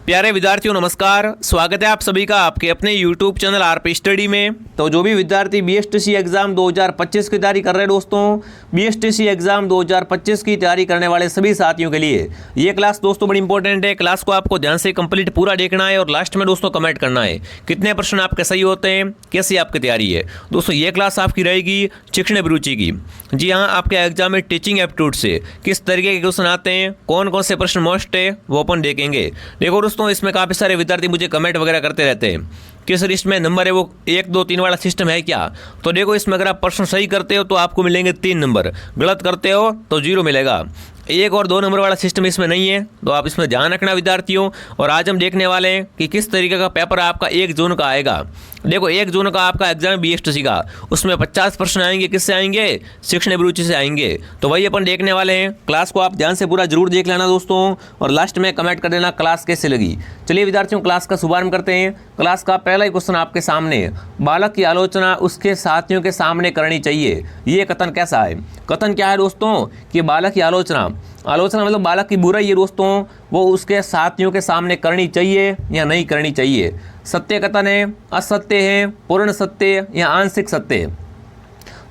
प्यारे विद्यार्थियों नमस्कार, स्वागत है आप सभी का आपके अपने YouTube चैनल आरपी स्टडी में। तो जो भी विद्यार्थी बीएसटीसी एग्जाम 2025 की तैयारी कर रहे हैं दोस्तों, बीएसटीसी एग्जाम 2025 की तैयारी करने वाले सभी साथियों के लिए ये क्लास दोस्तों बड़ी इंपॉर्टेंट है। क्लास को आपको ध्यान से कंप्लीट पूरा देखना है और लास्ट में दोस्तों कमेंट करना है कितने प्रश्न आपके सही होते हैं, कैसी आपकी तैयारी है। दोस्तों ये क्लास आपकी रहेगी शिक्षण अभिरुचि की। जी हाँ, आपके एग्जाम में टीचिंग एप्टीट्यूड से किस तरीके के क्वेश्चन आते हैं, कौन कौन से प्रश्न मोस्ट है वो अपन देखेंगे। देखो दोस्तों, इसमें काफ़ी सारे विद्यार्थी मुझे कमेंट वगैरह करते रहते हैं किस लिस्ट में नंबर है, वो 1 2 3 वाला सिस्टम है क्या। तो देखो, इसमें अगर आप प्रश्न सही करते हो तो आपको मिलेंगे 3 नंबर, गलत करते हो तो 0 मिलेगा। 1 और 2 नंबर वाला सिस्टम इसमें नहीं है, तो आप इसमें ध्यान रखना विद्यार्थियों। और आज हम देखने वाले हैं कि किस तरीके का पेपर आपका 1 जून का आएगा। देखो 1 जून का आपका एग्जाम बीएसटीसी का, उसमें 50 प्रश्न आएंगे, किससे आएंगे, शिक्षण अभिरुचि से आएंगे। तो वही अपन देखने वाले हैं। क्लास को आप ध्यान से पूरा जरूर देख लेना दोस्तों, और लास्ट में कमेंट कर देना क्लास कैसे लगी। चलिए विद्यार्थियों, क्लास का शुभारंभ करते हैं। क्लास का पहला ही क्वेश्चन आपके सामने, बालक की आलोचना उसके साथियों के सामने करनी चाहिए। ये कथन कैसा है? कथन क्या है दोस्तों कि बालक की आलोचना मतलब बालक की बुराई है दोस्तों, वो उसके साथियों के सामने करनी चाहिए या नहीं करनी चाहिए। सत्य कथन है, असत्य है, पूर्ण सत्य या आंशिक सत्य है।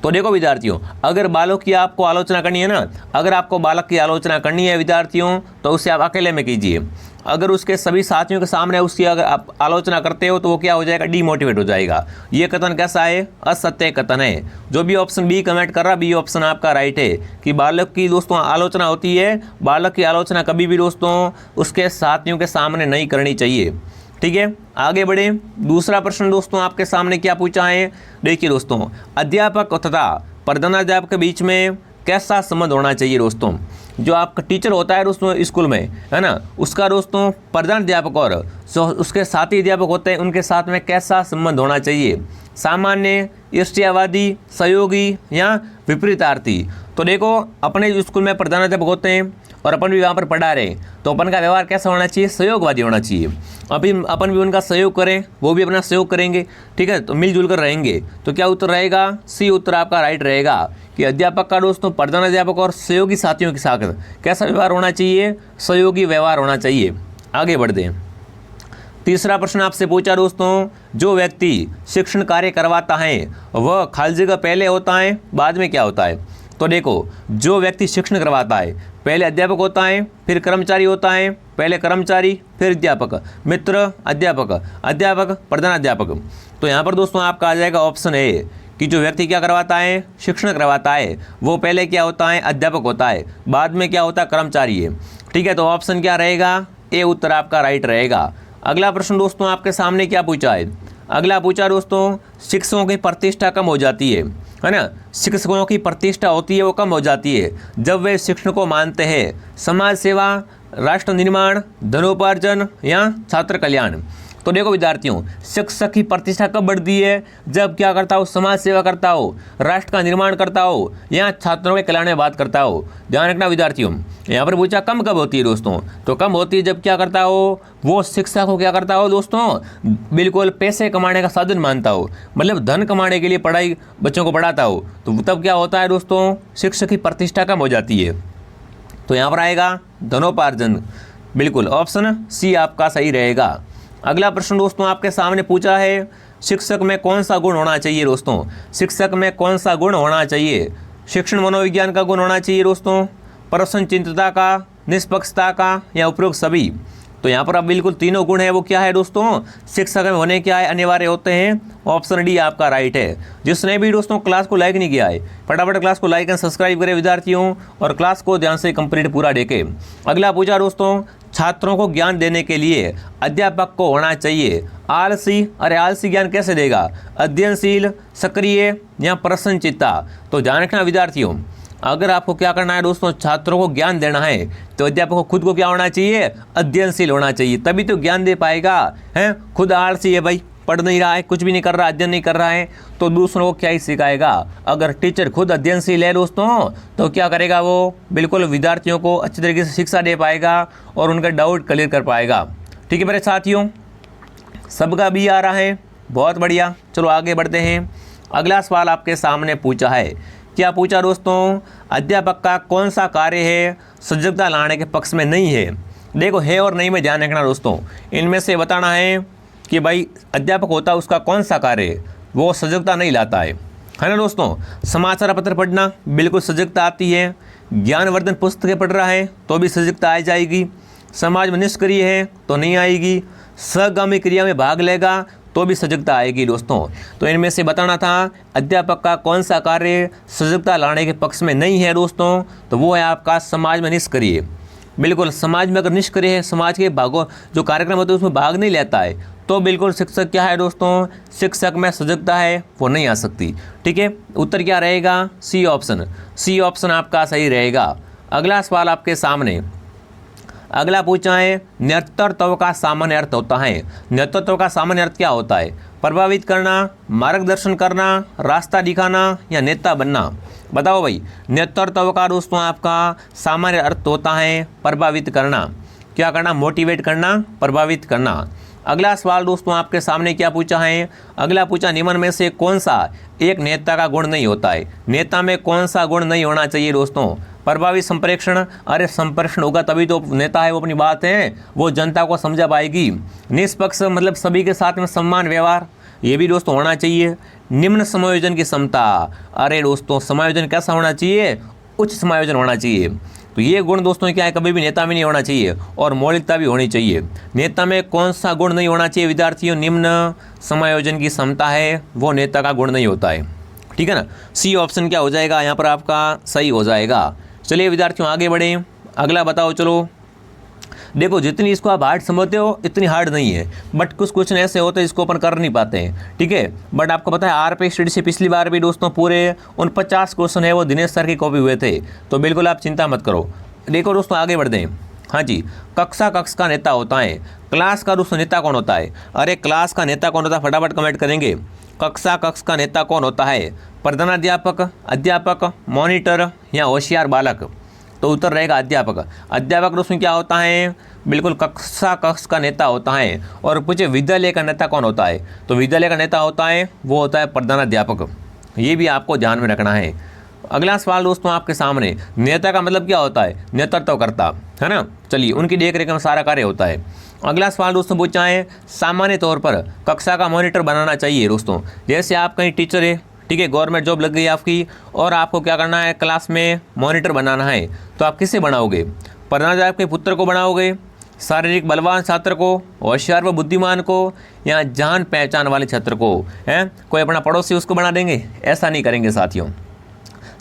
तो देखो विद्यार्थियों, अगर बालक की आपको आलोचना करनी है ना, अगर आपको बालक की आलोचना करनी है विद्यार्थियों, तो उसे आप अकेले में कीजिए। अगर उसके सभी साथियों के सामने उसकी अगर आप आलोचना करते हो तो वो क्या हो जाएगा, डीमोटिवेट हो जाएगा। ये कथन कैसा है? असत्य कथन है। जो भी ऑप्शन बी कमेंट कर रहा, बी ऑप्शन आपका राइट है कि बालक की दोस्तों आलोचना होती है। बालक की आलोचना कभी भी दोस्तों उसके साथियों के सामने नहीं करनी चाहिए। ठीक है, आगे बढ़े। दूसरा प्रश्न दोस्तों आपके सामने क्या पूछा है, देखिए दोस्तों, अध्यापक तथा प्रधानाध्यापक के बीच में कैसा संबंध होना चाहिए दोस्तों। जो आपका टीचर होता है दोस्तों स्कूल में, है ना, उसका दोस्तों प्रधानाध्यापक और जो उसके साथी अध्यापक होते हैं उनके साथ में कैसा संबंध होना चाहिए। सामान्य, ईर्ष्यावादी, सहयोगी या विपरीतार्थी। तो देखो, अपने स्कूल में प्रधानाध्यापक होते हैं और अपन भी वहाँ पर पढ़ा रहे हैं, तो अपन का व्यवहार कैसा होना चाहिए, सहयोगवादी होना चाहिए। अभी अपन भी उनका सहयोग करें, वो भी अपना सहयोग करेंगे। ठीक है, तो मिलजुल कर रहेंगे। तो क्या उत्तर रहेगा? सी उत्तर आपका राइट रहेगा कि अध्यापक का दोस्तों प्रधानाध्यापक और सहयोगी साथियों के साथ कैसा व्यवहार होना चाहिए, सहयोगी व्यवहार होना चाहिए। आगे बढ़ते हैं। तीसरा प्रश्न आपसे पूछा दोस्तों, जो व्यक्ति शिक्षण कार्य करवाता है वह खाली जगह पहले होता है बाद में क्या होता है। तो देखो, जो व्यक्ति शिक्षण करवाता है पहले अध्यापक होता है, फिर कर्मचारी होता है, पहले कर्मचारी फिर अध्यापक, मित्र अध्यापक, अध्यापक प्रधानाध्यापक। तो यहाँ पर दोस्तों आपका आ जाएगा ऑप्शन ए कि जो व्यक्ति क्या करवाता है, शिक्षण करवाता है, वो पहले क्या होता है, अध्यापक होता है, बाद में क्या होता है, कर्मचारी है। ठीक है, तो ऑप्शन क्या रहेगा, ए उत्तर आपका राइट रहेगा। अगला प्रश्न दोस्तों आपके सामने क्या पूछा है, अगला पूछा दोस्तों, शिक्षकों की प्रतिष्ठा कम हो जाती है ना। शिक्षकों की प्रतिष्ठा होती है वो कम हो जाती है जब वे शिक्षण को मानते हैं समाज सेवा, राष्ट्र निर्माण, धनोपार्जन या छात्र कल्याण। तो देखो विद्यार्थियों, शिक्षक की प्रतिष्ठा कब बढ़ती है, जब क्या करता हो, समाज सेवा करता हो, राष्ट्र का निर्माण करता हो या छात्रों के कल्याण में बात करता हो। ध्यान रखना विद्यार्थियों, यहाँ पर पूछा कम कब होती है दोस्तों, तो कम होती है जब क्या करता हो, वो शिक्षा को क्या करता हो दोस्तों, बिल्कुल पैसे कमाने का साधन मानता हो, मतलब धन कमाने के लिए पढ़ाई बच्चों को पढ़ाता हो। तो तब क्या होता है दोस्तों, शिक्षक की प्रतिष्ठा कम हो जाती है। तो यहाँ पर आएगा धनोपार्जन, बिल्कुल ऑप्शन सी आपका सही रहेगा। अगला प्रश्न दोस्तों आपके सामने पूछा है, शिक्षक में कौन सा गुण होना चाहिए दोस्तों। शिक्षक में कौन सा गुण होना चाहिए? शिक्षण मनोविज्ञान का गुण होना चाहिए दोस्तों, प्रश्न चिंतता का, निष्पक्षता का या उपरोक्त सभी। तो यहाँ पर अब बिल्कुल तीनों गुण है, वो क्या है दोस्तों, शिक्षक में होने क्या है, अनिवार्य होते हैं। ऑप्शन डी आपका राइट है। जिसने भी दोस्तों क्लास को लाइक नहीं किया है, फटाफट क्लास को लाइक एंड सब्सक्राइब करें विद्यार्थियों, और क्लास को ध्यान से कंप्लीट पूरा देखें। अगला पूछा दोस्तों, छात्रों को ज्ञान देने के लिए अध्यापक को होना चाहिए आलसी। अरे आलसी ज्ञान कैसे देगा, अध्ययनशील, सक्रिय या प्रश्नचित्ता। तो ध्यान रखना विद्यार्थियों, अगर आपको क्या करना है दोस्तों, छात्रों को ज्ञान देना है तो अध्यापक को खुद को क्या होना चाहिए, अध्ययनशील होना चाहिए, तभी तो ज्ञान दे पाएगा। हैं, खुद आलसी है भाई, पढ़ नहीं रहा है, कुछ भी नहीं कर रहा, अध्ययन नहीं कर रहा है, तो दूसरों को क्या ही सिखाएगा। अगर टीचर खुद अध्ययनशील है दोस्तों, तो क्या करेगा, वो बिल्कुल विद्यार्थियों को अच्छी तरीके से शिक्षा दे पाएगा और उनका डाउट क्लियर कर पाएगा। ठीक है मेरे साथियों, सबका भी आ रहा है, बहुत बढ़िया। चलो आगे बढ़ते हैं। अगला सवाल आपके सामने पूछा है, क्या पूछा दोस्तों, अध्यापक का कौन सा कार्य है सजगता लाने के पक्ष में नहीं है। देखो है और नहीं में ध्यान रखना दोस्तों, इनमें से बताना है कि भाई अध्यापक होता है उसका कौन सा कार्य वो सजगता नहीं लाता है ना दोस्तों। समाचार पत्र पढ़ना बिल्कुल सजगता आती है, ज्ञानवर्धन पुस्तकें पढ़ रहा है तो भी सजगता आ जाएगी, समाज में निष्क्रिय है तो नहीं आएगी, सहगामी क्रिया में भाग लेगा तो भी सजगता आएगी दोस्तों। तो इनमें से बताना था अध्यापक का कौन सा कार्य सजगता लाने के पक्ष में नहीं है दोस्तों, तो वो है आपका समाज में निष्क्रिय। बिल्कुल समाज में अगर निष्क्रिय है, समाज के भागों जो कार्यक्रम होते हैं उसमें भाग नहीं लेता है, तो बिल्कुल शिक्षक क्या है दोस्तों, शिक्षक में सजगता है वो नहीं आ सकती। ठीक है, उत्तर क्या रहेगा, सी ऑप्शन। सी ऑप्शन आपका सही रहेगा। अगला सवाल आपके सामने, अगला पूछा है नेतृत्व का सामान्य अर्थ होता है। नेतृत्व का सामान्य अर्थ क्या होता है, प्रभावित करना, मार्गदर्शन करना, रास्ता दिखाना या नेता बनना। बताओ भाई, नेतृत्व का दोस्तों आपका सामान्य अर्थ होता है प्रभावित करना। क्या करना, मोटिवेट करना, प्रभावित करना। अगला सवाल दोस्तों आपके सामने क्या पूछा है, अगला पूछा निम्न में से कौन सा एक नेता का गुण नहीं होता है। नेता में कौन सा गुण नहीं होना चाहिए दोस्तों, प्रभावी संप्रेषण। अरे संप्रेषण होगा तभी तो नेता है वो अपनी बात है वो जनता को समझा पाएगी। निष्पक्ष मतलब सभी के साथ में सम्मान व्यवहार, ये भी दोस्तों होना चाहिए। निम्न समायोजन की क्षमता, अरे दोस्तों समायोजन कैसा होना चाहिए, उच्च समायोजन होना चाहिए। तो ये गुण दोस्तों क्या है, कभी भी नेता में नहीं होना चाहिए। और मौलिकता भी होनी चाहिए। नेता में कौन सा गुण नहीं होना चाहिए विद्यार्थियों, निम्न समायोजन की क्षमता है वो नेता का गुण नहीं होता है। ठीक है ना, सी ऑप्शन क्या हो जाएगा यहाँ पर आपका सही हो जाएगा। चलिए विद्यार्थियों आगे बढ़ें, अगला बताओ। चलो देखो, जितनी इसको आप हार्ड समझते हो इतनी हार्ड नहीं है, बट कुछ क्वेश्चन ऐसे होते हैं इसको अपन कर नहीं पाते हैं। ठीक है, बट आपको पता है आरपी स्टडी से पिछली बार भी दोस्तों पूरे 49 क्वेश्चन है वो दिनेश सर की कॉपी हुए थे, तो बिल्कुल आप चिंता मत करो। देखो दोस्तों आगे बढ़ते हैं। हाँ जी, कक्षा का नेता होता है। क्लास का दोस्तों नेता कौन होता है, अरे क्लास का नेता कौन होता है, फटाफट कमेंट करेंगे। कक्षा का नेता कौन होता है, प्रधानाध्यापक, अध्यापक, मॉनिटर या होशियार बालक। तो उत्तर रहेगा अध्यापक। अध्यापक दोस्तों क्या होता है, बिल्कुल कक्षा का नेता होता है। और पूछे विद्यालय का नेता कौन होता है, तो विद्यालय का नेता होता है वो होता है प्रधानाध्यापक। ये भी आपको ध्यान में रखना है। अगला सवाल दोस्तों आपके सामने, नेता का मतलब क्या होता है, नेतृत्व करता है ना। चलिए उनकी देख रेख में सारा कार्य होता है। अगला सवाल दोस्तों पूछा है सामान्य तौर पर कक्षा का मॉनिटर बनाना चाहिए दोस्तों। जैसे आप कहीं टीचर है, ठीक है, गवर्नमेंट जॉब लग गई आपकी और आपको क्या करना है, क्लास में मॉनिटर बनाना है, तो आप किसे बनाओगे, प्रधानाध्यापक के पुत्र को बनाओगे, शारीरिक बलवान छात्र को, होशियार व बुद्धिमान को, या जान पहचान वाले छात्र को, हैं कोई अपना पड़ोसी उसको बना देंगे, ऐसा नहीं करेंगे साथियों।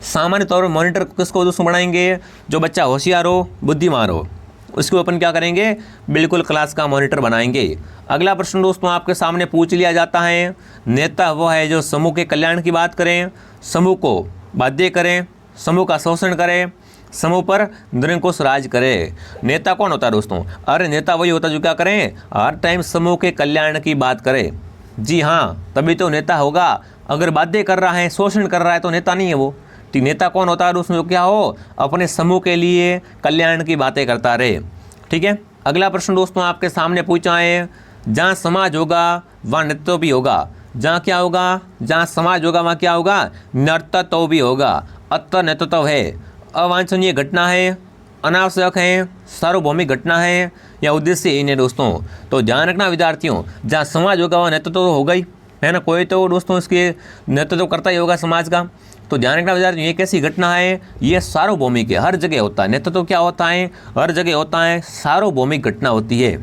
सामान्य तौर पर मॉनिटर किसको दोस्तों बनाएंगे, जो बच्चा होशियार हो, बुद्धिमान हो, उसको अपन क्या करेंगे, बिल्कुल क्लास का मॉनिटर बनाएंगे। अगला प्रश्न दोस्तों आपके सामने पूछ लिया जाता है, नेता वो है जो समूह के कल्याण की बात करें, समूह को बाध्य करें, समूह का शोषण करे, समूह पर निरंकुश राज करे। नेता कौन होता है दोस्तों, अरे नेता वही होता है जो क्या करें, हर टाइम समूह के कल्याण की बात करे। जी हाँ, तभी तो नेता होगा। अगर बाध्य कर रहा है, शोषण कर रहा है तो नेता नहीं है वो। ठीक, नेता कौन होता है दोस्तों, जो क्या हो, अपने समूह के लिए कल्याण की बातें करता रहे। ठीक है, अगला प्रश्न दोस्तों आपके सामने पूछा है, जहाँ समाज होगा वहाँ नेतृत्व भी होगा। जहाँ क्या होगा, जहाँ समाज होगा वहाँ क्या होगा, नेतृत्व भी होगा। अतः नेतृत्व है अवांछनीय घटना है, अनावश्यक है, सार्वभौमिक घटना है या उद्देश्यहीन है दोस्तों। तो ध्यान रखना विद्यार्थियों, जहाँ समाज होगा वहाँ नेतृत्व तो होगा ही, है ना, कोई तो दोस्तों इसके नेतृत्व करता ही होगा समाज का। तो ध्यान रखना विद्यार्थियों, ये कैसी घटना है, ये सार्वभौमिक है, हर जगह होता है। नेतृत्व क्या होता है, हर जगह होता है, सार्वभौमिक घटना होती है।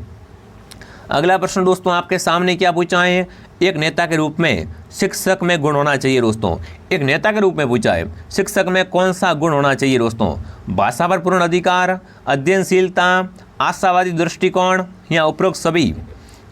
अगला प्रश्न दोस्तों आपके सामने क्या पूछा है, एक नेता के रूप में शिक्षक में गुण होना चाहिए दोस्तों। एक नेता के रूप में पूछा है, शिक्षक में कौन सा गुण होना चाहिए दोस्तों, भाषा पर पूर्ण अधिकार, अध्ययनशीलता, आशावादी दृष्टिकोण या उपरोक्त सभी।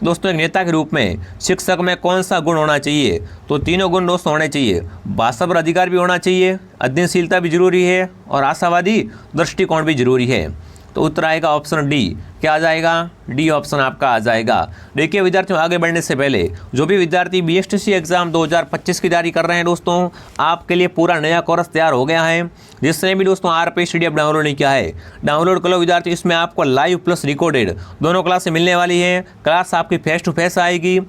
दोस्तों एक नेता के रूप में शिक्षक में कौन सा गुण होना चाहिए, तो तीनों गुण दोस्तों होने चाहिए। भाषा पर अधिकार भी होना चाहिए, अध्ययनशीलता भी जरूरी है और आशावादी दृष्टिकोण भी जरूरी है। तो उत्तर आएगा ऑप्शन डी। क्या आ जाएगा, डी ऑप्शन आपका आ जाएगा। देखिए विद्यार्थियों, आगे बढ़ने से पहले जो भी विद्यार्थी बीएसटीसी एग्जाम 2025 की तैयारी कर रहे हैं दोस्तों, आपके लिए पूरा नया कोर्स तैयार हो गया है। जिसने भी दोस्तों आरपी स्टडी ऐप डाउनलोड नहीं किया है, डाउनलोड कर लो विद्यार्थी। इसमें आपको लाइव प्लस रिकॉर्डेड दोनों क्लासें मिलने वाली है। क्लास आपकी फेस टू फेस आएगी,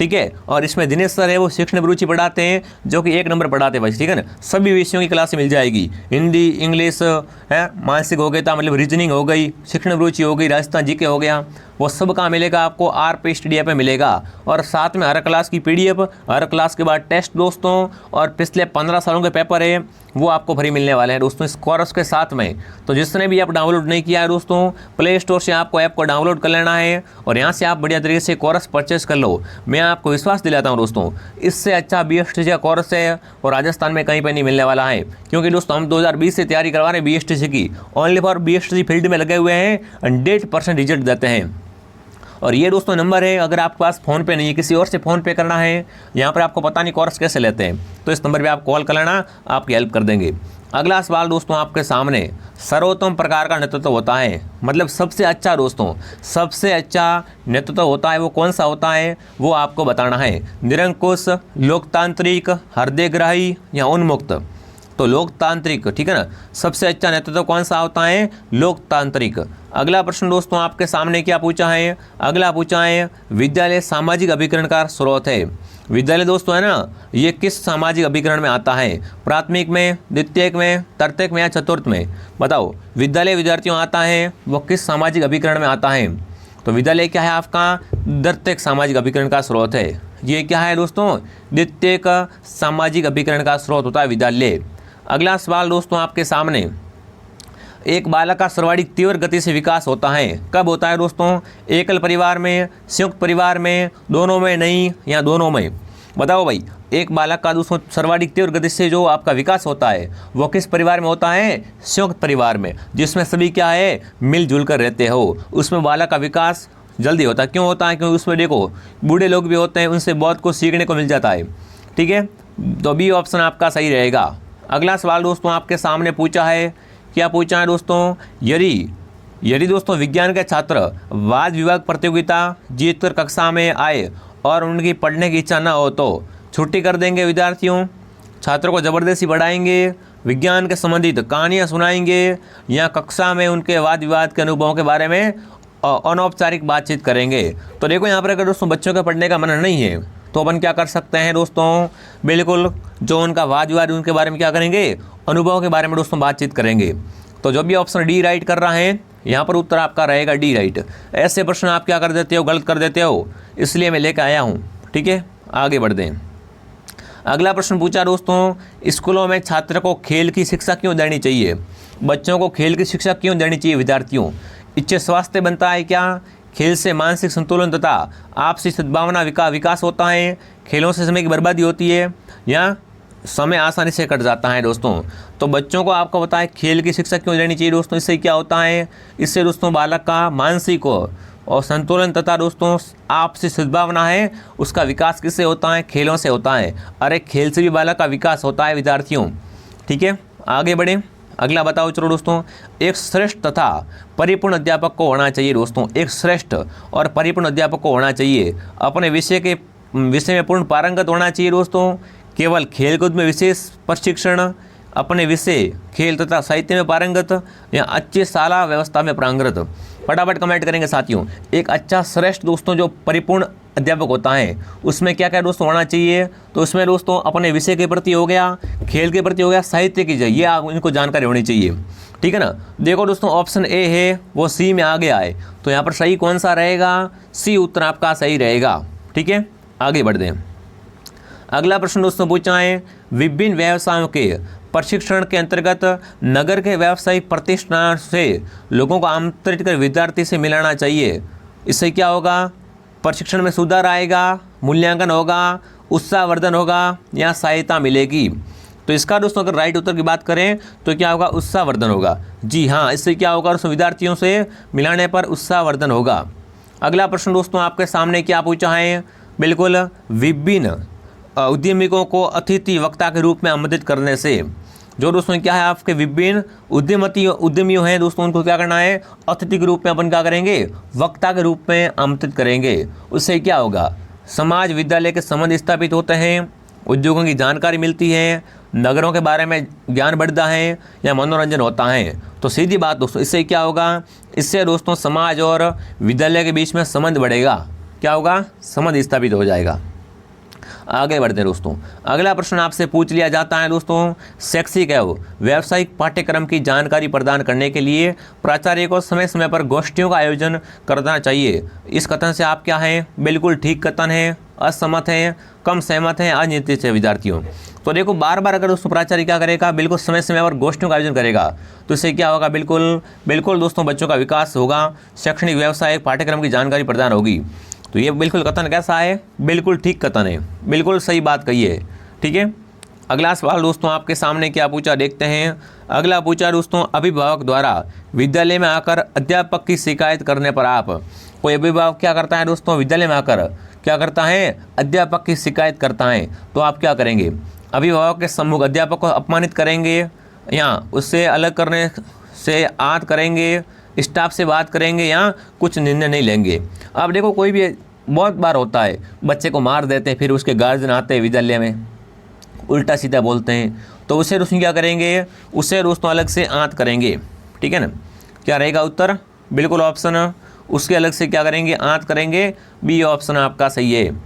ठीक है। और इसमें दिनेश सर है वो शिक्षण अभिरुचि पढ़ाते हैं, जो कि 1 नंबर पढ़ाते हैं भाई, ठीक है ना। सभी विषयों की क्लास मिल जाएगी, हिंदी, इंग्लिश है, मानसिक हो गया मतलब रीजनिंग हो गई, शिक्षण अभिरुचि हो गई, राजस्थान जीके हो गया, वो सब कहाँ मिलेगा आपको, आरपी स्टडी ऐप पे मिलेगा। और साथ में हर क्लास की पीडीएफ, हर क्लास के बाद टेस्ट दोस्तों, और पिछले 15 सालों के पेपर है वो आपको फ्री मिलने वाले हैं दोस्तों इस कोर्स के साथ में। तो जिसने भी ऐप डाउनलोड नहीं किया है दोस्तों, प्ले स्टोर से आपको ऐप को डाउनलोड कर लेना है और यहाँ से आप बढ़िया तरीके से कोर्स परचेस कर लो। मैं आपको विश्वास दिलाता हूँ दोस्तों, इससे अच्छा BSTC का कोर्स है और राजस्थान में कहीं पर नहीं मिलने वाला है। क्योंकि दोस्तों हम 2020 से तैयारी करवा रहे हैं BSTC की, ओनली फॉर BSTC फील्ड में लगे हुए हैं, 100% रिजल्ट देते हैं। और ये दोस्तों नंबर है, अगर आपके पास फ़ोन पे नहीं है, किसी और से फ़ोन पे करना है, यहाँ पर आपको पता नहीं कोर्स कैसे लेते हैं, तो इस नंबर पे आप कॉल कर लेना, आपकी हेल्प कर देंगे। अगला सवाल दोस्तों आपके सामने, सर्वोत्तम प्रकार का नेतृत्व होता है, मतलब सबसे अच्छा दोस्तों, सबसे अच्छा नेतृत्व होता है वो कौन सा होता है, वो आपको बताना है। निरंकुश, लोकतांत्रिक, हृदयग्राही या उन्मुक्त। तो लोकतांत्रिक, ठीक है ना, सबसे अच्छा नेतृत्व कौन सा होता है, लोकतांत्रिक। अगला प्रश्न दोस्तों आपके सामने क्या पूछा है, अगला पूछा है विद्यालय सामाजिक अभिकरण का स्रोत है। विद्यालय दोस्तों है ना, ये किस सामाजिक अभिकरण में आता है, प्राथमिक में, द्वितीयक में, तृतीयक में या चतुर्थ में, बताओ। विद्यालय विद्यार्थियों आता है वो किस सामाजिक अभिकरण में आता है, तो विद्यालय क्या है आपका, द्वितीयक सामाजिक अभिकरण का स्रोत है। ये क्या है दोस्तों, द्वितीयक सामाजिक अभिकरण का स्रोत होता है विद्यालय। अगला सवाल दोस्तों आपके सामने, एक बालक का सर्वाधिक तीव्र गति से विकास होता है, कब होता है दोस्तों, एकल परिवार में, संयुक्त परिवार में, दोनों में नहीं या दोनों में, बताओ भाई। एक बालक का दोस्तों सर्वाधिक तीव्र गति से जो आपका विकास होता है वो किस परिवार में होता है, संयुक्त परिवार में, जिसमें सभी क्या है, मिलजुल कर रहते हो, उसमें बालक का विकास जल्दी होता है। क्यों होता है, क्योंकि उसमें देखो बूढ़े लोग भी होते हैं, उनसे बहुत कुछ सीखने को मिल जाता है, ठीक है। तो बी ऑप्शन आपका सही रहेगा। अगला सवाल दोस्तों आपके सामने पूछा है, क्या पूछा है दोस्तों, यदि दोस्तों विज्ञान के छात्र वाद विवाद प्रतियोगिता जीतकर कक्षा में आए और उनकी पढ़ने की इच्छा न हो तो छुट्टी कर देंगे विद्यार्थियों, छात्रों को ज़बरदस्ती पढ़ाएंगे, विज्ञान के संबंधित कहानियाँ सुनाएंगे, या कक्षा में उनके वाद विवाद के अनुभवों के बारे में अनौपचारिक बातचीत करेंगे। तो देखो यहाँ पर अगर दोस्तों बच्चों का पढ़ने का मन नहीं है तो अपन क्या कर सकते हैं दोस्तों, बिल्कुल जो उनका वाद विवाद उनके बारे में क्या करेंगे, अनुभव के बारे में दोस्तों बातचीत करेंगे। तो जो भी ऑप्शन डी राइट कर रहा है, यहाँ पर उत्तर आपका रहेगा डी राइट। ऐसे प्रश्न आप क्या कर देते हो, गलत कर देते हो, इसलिए मैं लेकर आया हूँ, ठीक है। आगे बढ़ते हैं। अगला प्रश्न पूछा दोस्तों, स्कूलों में छात्र को खेल की शिक्षा क्यों देनी चाहिए, बच्चों को खेल की शिक्षा क्यों देनी चाहिए विद्यार्थियों, इससे स्वास्थ्य बनता है क्या, खेल से मानसिक संतुलन तथा आपसी सद्भावना विकास होता है, खेलों से समय की बर्बादी होती है, या समय आसानी से कट जाता है दोस्तों। तो बच्चों को आपको पता है खेल की शिक्षा क्यों लेनी चाहिए दोस्तों, इससे क्या होता है, इससे दोस्तों बालक का मानसिक और संतुलन तथा दोस्तों आपसी सद्भावना है उसका विकास किससे होता है, खेलों से होता है। अरे खेल से भी बालक का विकास होता है विद्यार्थियों, ठीक है। आगे बढ़े, अगला बताओ चलो दोस्तों, एक श्रेष्ठ तथा परिपूर्ण अध्यापक को होना चाहिए दोस्तों, एक श्रेष्ठ और परिपूर्ण अध्यापक को होना चाहिए, अपने विषय में पूर्ण पारंगत होना चाहिए दोस्तों, केवल खेलकूद में विशेष प्रशिक्षण, अपने विषय खेल तथा साहित्य में पारंगत, या अच्छी शाला व्यवस्था में पारंगत। फटाफट कमेंट करेंगे साथियों। एक अच्छा श्रेष्ठ दोस्तों जो परिपूर्ण अध्यापक होता है उसमें क्या क्या दोस्तों होना चाहिए, तो उसमें दोस्तों अपने विषय के प्रति हो गया, खेल के प्रति हो गया, साहित्य की ये इनको जानकारी होनी चाहिए, ठीक है ना। देखो दोस्तों ऑप्शन ए है वो सी में आ गया है, तो यहाँ पर सही कौन सा रहेगा, सी उत्तर आपका सही रहेगा, ठीक है। आगे बढ़ते हैं। अगला प्रश्न दोस्तों पूछा है, विभिन्न व्यवसायों के प्रशिक्षण के अंतर्गत नगर के व्यावसायिक प्रतिष्ठान से लोगों को आमंत्रित कर विद्यार्थी से मिलाना चाहिए, इससे क्या होगा, प्रशिक्षण में सुधार आएगा, मूल्यांकन होगा, उत्साहवर्धन होगा, या सहायता मिलेगी। तो इसका दोस्तों अगर राइट उत्तर की बात करें तो क्या होगा, उत्साहवर्धन होगा। जी हाँ, इससे क्या होगा, विद्यार्थियों से मिलाने पर उत्साहवर्धन होगा। अगला प्रश्न दोस्तों आपके सामने क्या पूछा है, बिल्कुल विभिन्न उद्यमियों को अतिथि वक्ता के रूप में आमंत्रित करने से, जो दोस्तों क्या है आपके विभिन्न उद्यमियों हैं दोस्तों, उनको क्या करना है, अतिथि के रूप में अपन क्या करेंगे, वक्ता के रूप में आमंत्रित करेंगे। उससे क्या होगा, समाज विद्यालय के संबंध स्थापित होते हैं, उद्योगों की जानकारी मिलती है, नगरों के बारे में ज्ञान बढ़ता है, या मनोरंजन होता है। तो सीधी बात दोस्तों, इससे क्या होगा, इससे दोस्तों समाज और विद्यालय के बीच में संबंध बढ़ेगा, क्या होगा, संबंध स्थापित हो जाएगा। आगे बढ़ते हैं दोस्तों। अगला प्रश्न आपसे पूछ लिया जाता है दोस्तों, शैक्षिक एवं व्यावसायिक पाठ्यक्रम की जानकारी प्रदान करने के लिए प्राचार्य को समय समय पर गोष्ठियों का आयोजन करना चाहिए। इस कथन से आप क्या हैं? बिल्कुल ठीक कथन है, असहमत हैं, कम सहमत हैं, अनिश्चित है विद्यार्थियों। तो देखो बार बार अगर दोस्तों प्राचार्य क्या करेगा, बिल्कुल समय समय पर गोष्ठियों का आयोजन करेगा तो इससे क्या होगा, बिल्कुल दोस्तों बच्चों का विकास होगा, शैक्षणिक व्यावसायिक पाठ्यक्रम की जानकारी प्रदान होगी। तो ये बिल्कुल कथन कैसा है? बिल्कुल ठीक कथन है, बिल्कुल सही बात कही है। ठीक है, अगला सवाल दोस्तों आपके सामने क्या पूछा देखते हैं। अगला पूछा दोस्तों, अभिभावक द्वारा विद्यालय में आकर अध्यापक की शिकायत करने पर आप, कोई अभिभावक क्या करता है दोस्तों, विद्यालय में आकर क्या करता है, अध्यापक की शिकायत करता है, तो आप क्या करेंगे? अभिभावक के सम्मुख अध्यापक को अपमानित करेंगे या उससे अलग करने से आत करेंगे, स्टाफ से बात करेंगे या कुछ निर्णय नहीं लेंगे। अब देखो कोई भी बहुत बार होता है, बच्चे को मार देते हैं, फिर उसके गार्जियन आते हैं विद्यालय में, उल्टा सीधा बोलते हैं, तो उसे दोस्तों क्या करेंगे, उसे दोस्तों अलग से आंत करेंगे। ठीक है ना, क्या रहेगा उत्तर? बिल्कुल ऑप्शन, उसके अलग से क्या करेंगे, आंत करेंगे। बी ऑप्शन आपका सही है।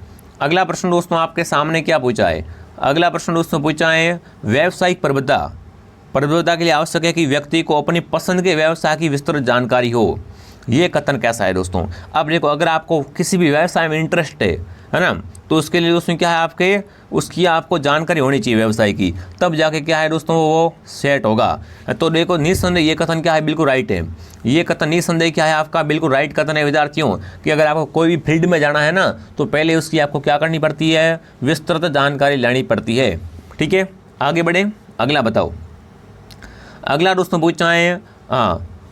अगला प्रश्न दोस्तों आपके सामने क्या पूछा है। अगला प्रश्न दोस्तों पूछा है, व्यावसायिक प्रबुद्धता के लिए आवश्यक है कि व्यक्ति को अपनी पसंद के व्यवसाय की विस्तृत जानकारी हो। ये कथन कैसा है दोस्तों? अब देखो अगर आपको किसी भी व्यवसाय में इंटरेस्ट है ना, तो उसके लिए दोस्तों क्या है, उसकी आपको जानकारी होनी चाहिए व्यवसाय की, तब जाके क्या है दोस्तों वो सेट होगा। तो देखो निस्संदेह ये कथन क्या है, बिल्कुल राइट है। ये कथन निस्संदेह क्या है आपका, बिल्कुल राइट कथन है विद्यार्थियों, कि अगर आपको कोई भी फील्ड में जाना है ना, तो पहले उसकी आपको क्या करनी पड़ती है, विस्तृत जानकारी लेनी पड़ती है। ठीक है, आगे बढ़े, अगला बताओ। अगला दोस्तों पूछना है,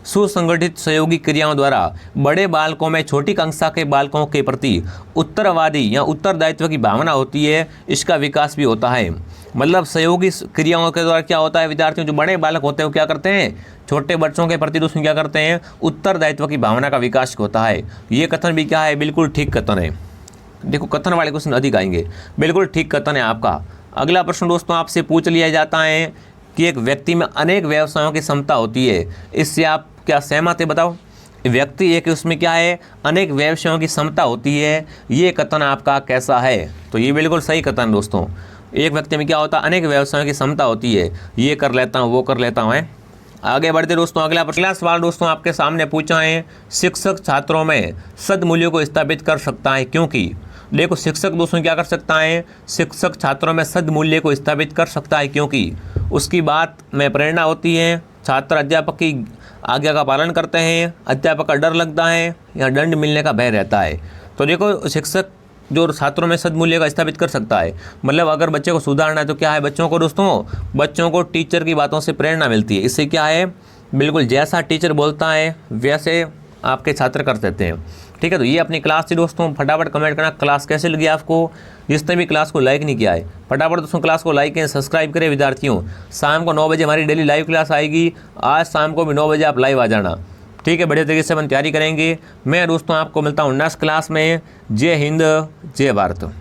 सुसंगठित सहयोगी क्रियाओं द्वारा बड़े बालकों में छोटी कक्षा के बालकों के प्रति उत्तरवादी या उत्तरदायित्व की भावना होती है, इसका विकास भी होता है। मतलब सहयोगी क्रियाओं के द्वारा क्या होता है विद्यार्थियों, जो बड़े बालक होते हैं वो क्या करते हैं, छोटे बच्चों के प्रति दोस्तों क्या करते हैं, उत्तरदायित्व की भावना का विकास होता है। ये कथन भी क्या है, बिल्कुल ठीक कथन है। देखो कथन वाले क्वेश्चन अधिक आएंगे, बिल्कुल ठीक कथन है आपका। अगला प्रश्न दोस्तों आपसे पूछ लिया जाता है कि एक व्यक्ति में अनेक व्यवसायों की क्षमता होती है, इससे आप क्या सहमत है? बताओ। व्यक्ति एक उसमें क्या है, अनेक व्यवसायों की क्षमता होती है, ये कथन आपका कैसा है? तो ये बिल्कुल सही कथन दोस्तों। एक व्यक्ति में क्या होता है, अनेक व्यवसायों की क्षमता होती है, ये कर लेता हूँ वो कर लेता हूँ। आगे बढ़ते दोस्तों, अगला सवाल दोस्तों आपके सामने पूछा है, शिक्षक छात्रों में सद्मूल्यों को स्थापित कर सकता है क्योंकि। देखो शिक्षक दोस्तों क्या कर सकता है, शिक्षक छात्रों में सद्मूल्य को स्थापित कर सकता है क्योंकि उसकी बात में प्रेरणा होती है, छात्र अध्यापक की आज्ञा का पालन करते हैं, अध्यापक का डर लगता है या दंड मिलने का भय रहता है। तो देखो शिक्षक जो छात्रों में सद्मूल्य का स्थापित कर सकता है, मतलब अगर बच्चे को सुधारना है तो क्या है, बच्चों को दोस्तों, बच्चों को टीचर की बातों से प्रेरणा मिलती है। इससे क्या है, बिल्कुल जैसा टीचर बोलता है वैसे आपके छात्र कर देते हैं। ठीक है, तो ये अपनी क्लास थी दोस्तों। फटाफट कमेंट करना क्लास कैसे लगी आपको, जिसने भी क्लास को लाइक नहीं किया है फटाफट दोस्तों क्लास को लाइक करें, सब्सक्राइब करें विद्यार्थियों। शाम को 9 बजे हमारी डेली लाइव क्लास आएगी, आज शाम को भी 9 बजे आप लाइव आ जाना। ठीक है, बढ़िया तरीके से अपन तैयारी करेंगे। मैं दोस्तों आपको मिलता हूँ नेक्स्ट क्लास में। जय हिंद, जय भारत।